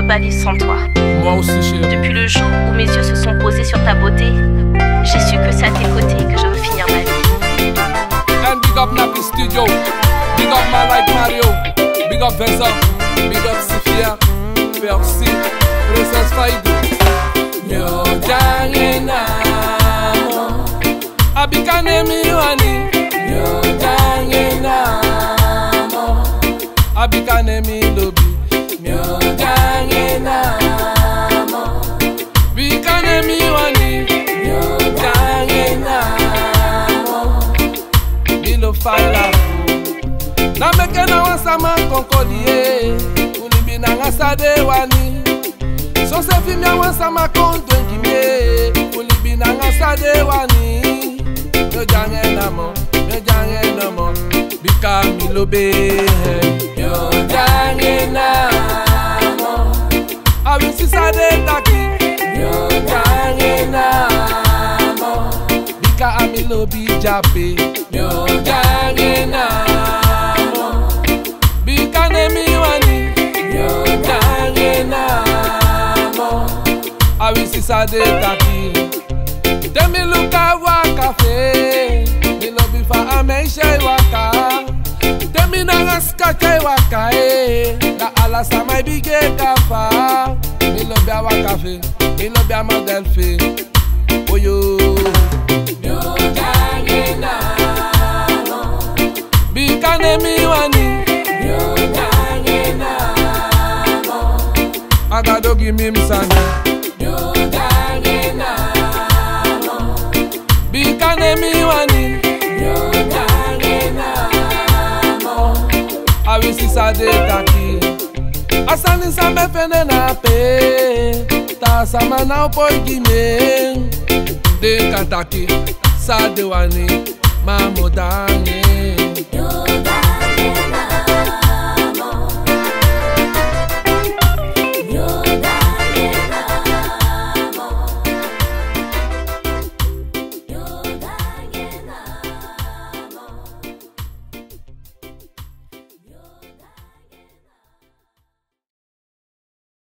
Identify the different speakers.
Speaker 1: balise sans toi.
Speaker 2: Moi aussi, chérie.
Speaker 1: Depuis le jour où mes yeux se sont posés sur ta beauté, j'ai su que c'est à tes côtés que je veux finir ma vie.
Speaker 2: And big up Nappy Studio, big up my like Mario, big up Vincent, big up Sophia, Percy, Princess Faidou. Nyo jange namo, abikane miwani. Nyo jange namo, abikane milobi. Nyo jange namo, bikane miwani. Nyo jange namo, milo fala. Na meke na wasama konkolie, ulibi na ngasade wani. So se fi mia wasama kontwen kimye, ulibi na ngasade wani. Yo jange namo, bika milobe. Yo jange namo, awisi sade taki. Yo jange namo, bika amilobi jape. Yo jange namo, bika nemiwani. Yo jange namo, awisi sade taki. Temi luka waka fe, mi lobi fa ameishe waka. Temi na ngaska chai waka na ala sa mai bige kafa. Mi lobi a waka fe, mi lobi a model fe. Oyo, yo jange namo, bika nemi wani. Yo jange namo, agado gimi msani. Yo jange namo, bika nemi wani. Yo jange namo, awisi sade taki. Asani sambe fene na pe, ta sama na upo gime. De kantaki sade wani, mamodange.